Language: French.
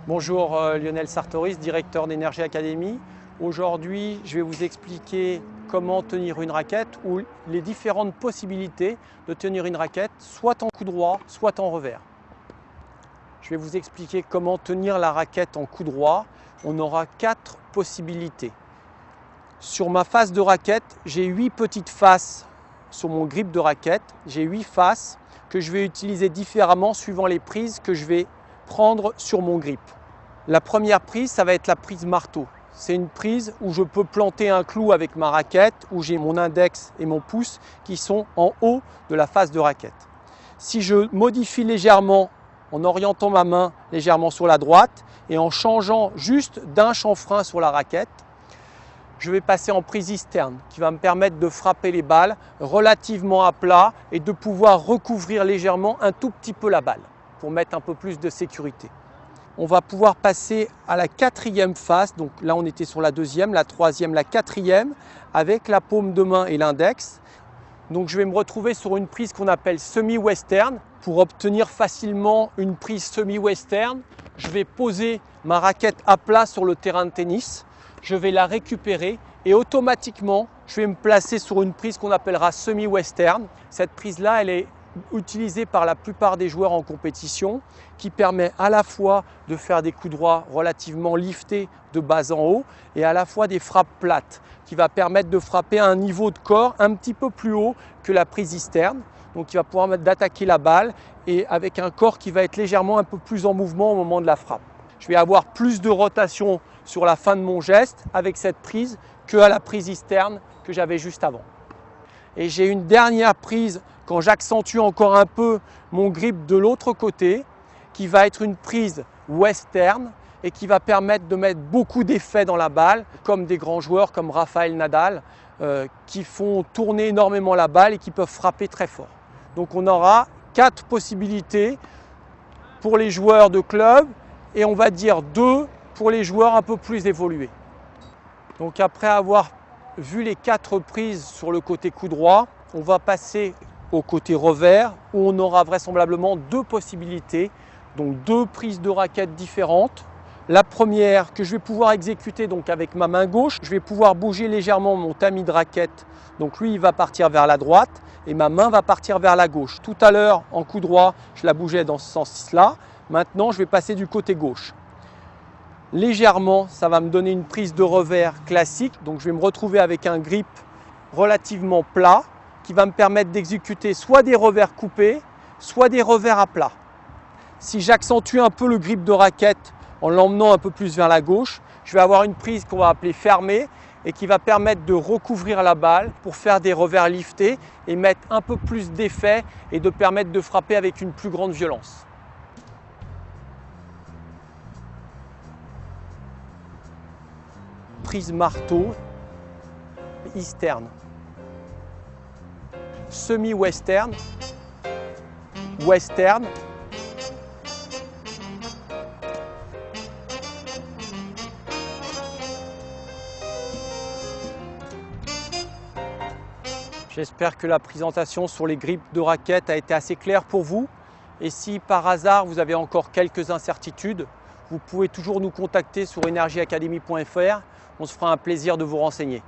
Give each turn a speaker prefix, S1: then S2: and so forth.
S1: Bonjour Lionel Sartoris, directeur d'Energy Academy. Aujourd'hui, je vais vous expliquer comment tenir une raquette ou les différentes possibilités de tenir une raquette, soit en coup droit, soit en revers. Je vais vous expliquer comment tenir la raquette en coup droit. On aura 4 possibilités. Sur ma face de raquette, j'ai 8 petites faces sur mon grip de raquette. J'ai 8 faces que je vais utiliser différemment suivant les prises que je vais prendre sur mon grip. La première prise, ça va être la prise marteau. C'est une prise où je peux planter un clou avec ma raquette, où j'ai mon index et mon pouce qui sont en haut de la face de raquette. Si je modifie légèrement en orientant ma main légèrement sur la droite et en changeant juste d'un chanfrein sur la raquette, je vais passer en prise externe qui va me permettre de frapper les balles relativement à plat et de pouvoir recouvrir légèrement un tout petit peu la balle pour mettre un peu plus de sécurité. On va pouvoir passer à la 4e face, donc là on était sur la 2e, la 3e, la 4e avec la paume de main et l'index. Donc je vais me retrouver sur une prise qu'on appelle semi-western. Pour obtenir facilement une prise semi-western, je vais poser ma raquette à plat sur le terrain de tennis. Je vais la récupérer et automatiquement, je vais me placer sur une prise qu'on appellera semi-western. Cette prise-là, elle est utilisée par la plupart des joueurs en compétition, qui permet à la fois de faire des coups droits relativement liftés de bas en haut et à la fois des frappes plates, qui va permettre de frapper à un niveau de corps un petit peu plus haut que la prise externe. Donc il va pouvoir permettre d'attaquer la balle et avec un corps qui va être légèrement un peu plus en mouvement au moment de la frappe. Je vais avoir plus de rotation sur la fin de mon geste avec cette prise qu'à la prise externe que j'avais juste avant. Et j'ai une dernière prise quand j'accentue encore un peu mon grip de l'autre côté qui va être une prise western et qui va permettre de mettre beaucoup d'effets dans la balle comme des grands joueurs comme Rafael Nadal qui font tourner énormément la balle et qui peuvent frapper très fort. Donc on aura 4 possibilités pour les joueurs de club et on va dire 2 pour les joueurs un peu plus évolués. Donc après avoir vu les 4 prises sur le côté coup droit, on va passer au côté revers où on aura vraisemblablement 2 possibilités, donc 2 prises de raquettes différentes. La première que je vais pouvoir exécuter donc avec ma main gauche, je vais pouvoir bouger légèrement mon tamis de raquette. Donc lui il va partir vers la droite et ma main va partir vers la gauche. Tout à l'heure en coup droit, je la bougeais dans ce sens-là. Maintenant je vais passer du côté gauche. Légèrement, ça va me donner une prise de revers classique. Donc je vais me retrouver avec un grip relativement plat qui va me permettre d'exécuter soit des revers coupés, soit des revers à plat. Si j'accentue un peu le grip de raquette en l'emmenant un peu plus vers la gauche, je vais avoir une prise qu'on va appeler fermée et qui va permettre de recouvrir la balle pour faire des revers liftés et mettre un peu plus d'effet et de permettre de frapper avec une plus grande violence. Prise marteau, externe, semi-western, western, j'espère que la présentation sur les grips de raquettes a été assez claire pour vous. Et si par hasard vous avez encore quelques incertitudes, vous pouvez toujours nous contacter sur energyacademy.fr. On se fera un plaisir de vous renseigner.